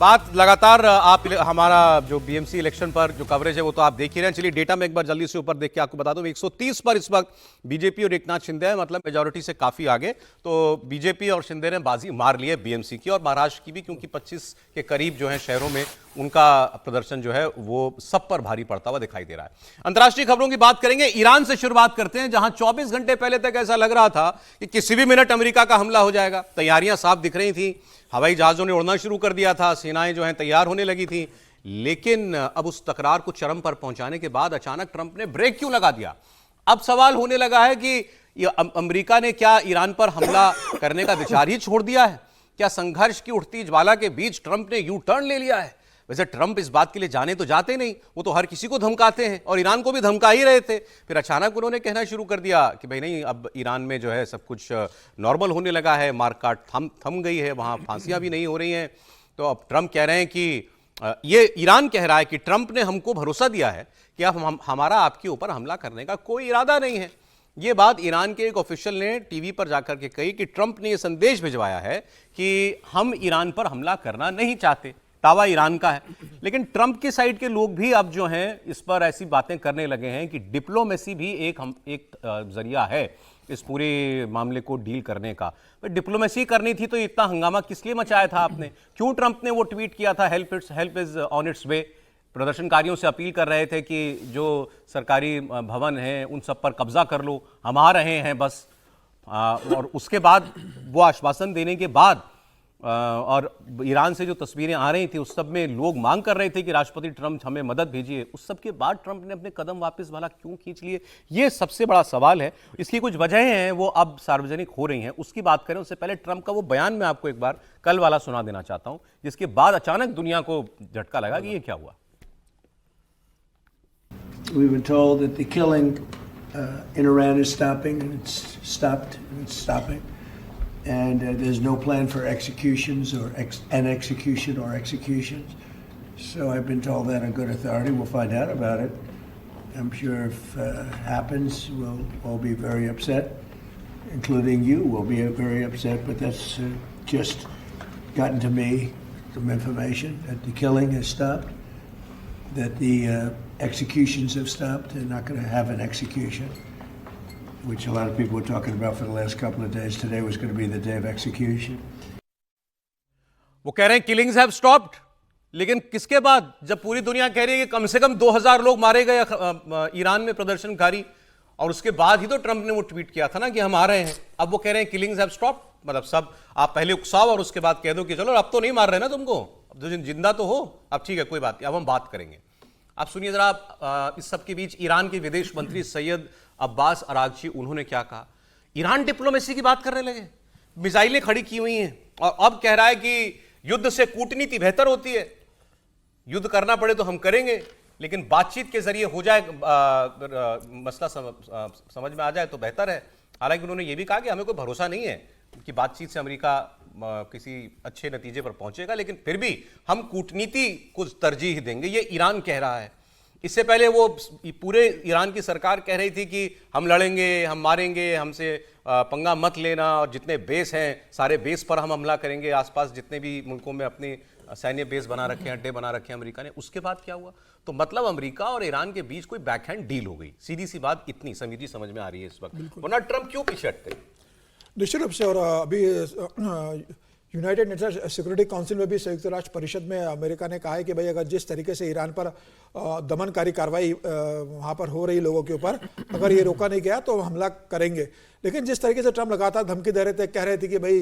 बात लगातार आप हमारा जो बीएमसी इलेक्शन पर जो कवरेज है वो तो आप देख ही रहे हैं। चलिए डेटा में एक बार जल्दी से ऊपर देख के आपको बता दूं, 130 पर इस वक्त बीजेपी और एकनाथ शिंदे है, मतलब मेजॉरिटी से काफी आगे। तो बीजेपी और शिंदे ने बाजी मार ली है बीएमसी की और महाराष्ट्र की भी, क्योंकि 25 के करीब जो है शहरों में उनका प्रदर्शन जो है वो सब पर भारी पड़ता हुआ दिखाई दे रहा है। अंतर्राष्ट्रीय खबरों की बात करेंगे, ईरान से शुरुआत करते हैं, जहां 24 घंटे पहले तक ऐसा लग रहा था कि किसी भी मिनट अमेरिका का हमला हो जाएगा। तैयारियां साफ दिख रही थी, हवाई जहाजों ने उड़ना शुरू कर दिया था, सेनाएं जो हैं तैयार होने लगी थी। लेकिन अब उस तकरार को चरम पर पहुंचाने के बाद अचानक ट्रंप ने ब्रेक क्यों लगा दिया? अब सवाल होने लगा है कि अमेरिका ने क्या ईरान पर हमला करने का विचार ही छोड़ दिया है? क्या संघर्ष की उठती ज्वाला के बीच ट्रंप ने यू टर्न ले लिया है? वैसे ट्रंप इस बात के लिए जाने तो जाते नहीं, वो तो हर किसी को धमकाते हैं और ईरान को भी धमका ही रहे थे। फिर अचानक उन्होंने कहना शुरू कर दिया कि भाई नहीं, अब ईरान में जो है सब कुछ नॉर्मल होने लगा है, मारकाट थम गई है, वहाँ फांसियाँ भी नहीं हो रही हैं। तो अब ट्रंप कह रहे हैं कि ये ईरान कह रहा है कि ट्रंप ने हमको भरोसा दिया है कि अब हमारा आपके ऊपर हमला करने का कोई इरादा नहीं है। ये बात ईरान के एक ऑफिशियल ने टीवी पर जाकर के कही कि ट्रंप ने यह संदेश भिजवाया है कि हम ईरान पर हमला करना नहीं चाहते। दावा ईरान का है, लेकिन ट्रंप की साइड के लोग भी अब जो हैं इस पर ऐसी बातें करने लगे हैं कि डिप्लोमेसी भी एक जरिया है इस पूरे मामले को डील करने का। डिप्लोमेसी करनी थी तो इतना हंगामा किस लिए मचाया था आपने? क्यों ट्रंप ने वो ट्वीट किया था, हेल्प इज ऑन इट्स वे? प्रदर्शनकारियों से अपील कर रहे थे कि जो सरकारी भवन हैं उन सब पर कब्जा कर लो, हम आ रहे हैं बस। और उसके बाद वो आश्वासन देने के बाद और ईरान से जो तस्वीरें आ रही थी उस सब में लोग मांग कर रहे थे कि राष्ट्रपति ट्रंप हमें मदद भेजिए। उस सब के बाद ट्रंप ने अपने कदम वापस वाला क्यों खींच लिए? ये सबसे बड़ा सवाल है। इसकी कुछ वजहें हैं, वो अब सार्वजनिक हो रही हैं, उसकी बात करें। उससे पहले ट्रंप का वो बयान मैं आपको एक बार कल वाला सुना देना चाहता हूं, जिसके बाद अचानक दुनिया को झटका लगा कि ये क्या हुआ। We've been told that the killing in Iran is stopping, and it's stopped, and it's stopping. And there's no plan for executions or execution or executions. So I've been told that on good authority. We'll find out about it. I'm sure if it happens, we'll all be very upset, including you will be very upset. But that's just gotten to me, some information that the killing has stopped, that the executions have stopped. They're not going to have an execution, which a lot of people were talking about for the last couple of days. Today was going to be the day of execution. वो कह रहे हैं killings have stopped, लेकिन किसके बाद? जब पूरी दुनिया कह रही है कि कम से कम 2000 लोग मारे गए ईरान में प्रदर्शनकारी, और उसके बाद ही तो ट्रंप ने वो ट्वीट किया था ना कि हम आ रहे हैं। अब वो कह रहे हैं killings have stopped, मतलब सब आप पहले उकसाओ और उसके बाद कह दो कि चलो अब तो नहीं मार रहे ना तुमको, अब तो जिंदा तो हो, अब ठीक है कोई बात नहीं, अब हम बात करेंगे। आप सुनिए जरा, इस सब के बीच ईरान के विदेश मंत्री सैयद अब्बास अरागची, उन्होंने क्या कहा? ईरान डिप्लोमेसी की बात करने लगे, मिसाइलें खड़ी की हुई हैं और अब कह रहा है कि युद्ध से कूटनीति बेहतर होती है, युद्ध करना पड़े तो हम करेंगे, लेकिन बातचीत के जरिए हो जाए, मसला समझ में आ जाए तो बेहतर है। हालांकि उन्होंने ये भी कहा कि हमें कोई भरोसा नहीं है कि बातचीत से अमेरिका किसी अच्छे नतीजे पर पहुंचेगा, लेकिन फिर भी हम कूटनीति को तरजीह देंगे, ये ईरान कह रहा है। इससे पहले वो पूरे ईरान की सरकार कह रही थी कि हम लड़ेंगे, हम मारेंगे, हमसे पंगा मत लेना, और जितने बेस हैं सारे बेस पर हम हमला करेंगे, आसपास जितने भी मुल्कों में अपने सैन्य बेस बना रखे हैं, अड्डे बना रखे हैं अमेरिका ने। उसके बाद क्या हुआ? तो मतलब अमेरिका और ईरान के बीच कोई बैकहैंड डील हो गई। सीधी सी बात इतनी समीजी समझ में आ रही है इस वक्त, वरना ट्रंप क्यों पीछे हटते? निश्चित रूप से। और अभी यूनाइटेड नेशंस सिक्योरिटी काउंसिल में भी, संयुक्त राष्ट्र परिषद में अमेरिका ने कहा है कि भाई अगर जिस तरीके से ईरान पर दमनकारी कार्रवाई वहाँ पर हो रही लोगों के ऊपर, अगर ये रोका नहीं गया तो हमला करेंगे। लेकिन जिस तरीके से ट्रंप लगातार धमकी दे रहे थे, कह रहे थे कि भाई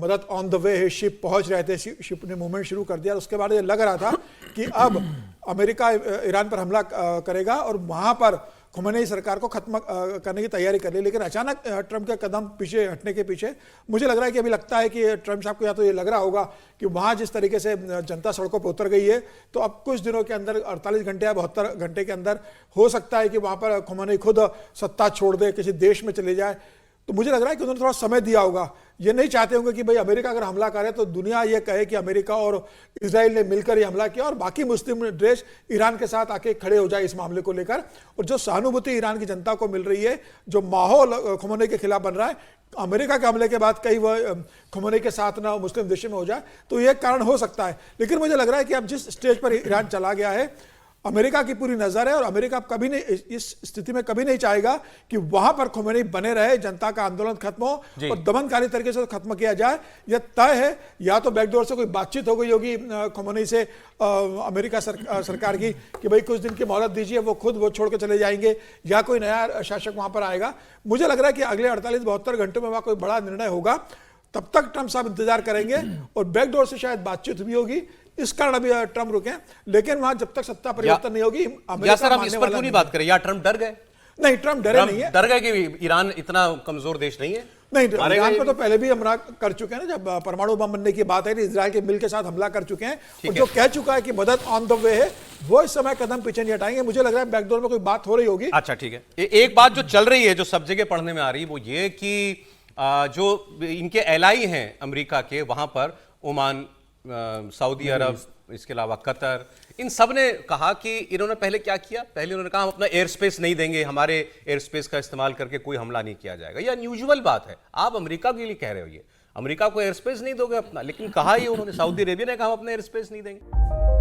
मदद ऑन द वे है, शिप पहुँच रहे थे, शिप ने मूवमेंट शुरू कर दिया, उसके बाद ये लग रहा था कि अब अमेरिका ईरान पर हमला करेगा और वहाँ पर खुमैनी सरकार को खत्म करने की तैयारी कर ली। लेकिन अचानक ट्रंप के कदम पीछे हटने के पीछे मुझे लग रहा है कि अभी लगता है कि ट्रंप साहब को या तो ये लग रहा होगा कि वहाँ जिस तरीके से जनता सड़कों पर उतर गई है, तो अब कुछ दिनों के अंदर 48 घंटे या 72 घंटे के अंदर हो सकता है कि वहाँ पर खुमैनी खुद सत्ता छोड़ दे, किसी देश में चले जाए। तो मुझे लग रहा है कि उन्होंने थोड़ा समय दिया होगा। ये नहीं चाहते होंगे कि भाई अमेरिका अगर हमला करे तो दुनिया ये कहे कि अमेरिका और इजराइल ने मिलकर ये हमला किया और बाकी मुस्लिम देश ईरान के साथ आके खड़े हो जाए इस मामले को लेकर। और जो सहानुभूति ईरान की जनता को मिल रही है, जो माहौल खमोनी के खिलाफ बन रहा है, अमेरिका के हमले के बाद कहीं वह खमोनी के साथ ना मुस्लिम देशों में हो जाए, तो ये कारण हो सकता है। लेकिन मुझे लग रहा है कि अब जिस स्टेज पर ईरान चला गया है, अमेरिका की पूरी नजर है और अमेरिका कभी नहीं, इस स्थिति में कभी नहीं चाहेगा कि वहां पर खोमेनी बने रहे, जनता का आंदोलन खत्म हो और दमनकारी तरीके से खत्म किया जाए। यह तय है, या तो बैकडोर से कोई बातचीत हो गई होगी खोमेनी से अमेरिका सरकार की कि भाई कुछ दिन की मोहलत दीजिए, वो खुद वो छोड़ के चले जाएंगे, या कोई नया शासक वहां पर आएगा। मुझे लग रहा है कि अगले 48-72 घंटों में वहां कोई बड़ा निर्णय होगा। तब तक ट्रंप साहब इंतजार करेंगे और बैकडोर से शायद बातचीत भी होगी, इस कारण अभी ट्रंप रुके। लेकिन वहां जब तक सत्ता परिवर्तन नहीं होगी, या सर हम इस पर क्यों नहीं बात करें, या ट्रंप डर गए? नहीं, ट्रंप डरे नहीं है। डर गए कि ईरान इतना कमजोर देश नहीं है? नहीं, ईरान पे तो पहले भी हमला कर चुके हैं ना। जब परमाणु बम बनने की बात है, इजराइल के मिल के साथ हमला कर चुके हैं और जो कह चुका है कि मदद ऑन द वे है, वो इस समय कदम पीछे नहीं हटाएंगे। मुझे लग रहा है बैकडोर में कोई बात हो रही होगी। अच्छा ठीक है। एक बात जो चल रही है, जो सब जगह पढ़ने में आ रही है, वो ये कि जो इनके एलाई हैं अमेरिका के, वहां पर ओमान, सऊदी अरब, इसके अलावा कतर, इन सब ने कहा कि इन्होंने पहले क्या किया, पहले उन्होंने कहा हम अपना एयर स्पेस नहीं देंगे, हमारे एयर स्पेस का इस्तेमाल करके कोई हमला नहीं किया जाएगा। ये अनयूजुअल बात है, आप अमेरिका के लिए कह रहे हो, ये अमेरिका को एयर स्पेस नहीं दोगे अपना, लेकिन कहा ये उन्होंने, सऊदी अरेबिया ने कहा हम अपना एयर स्पेस नहीं देंगे।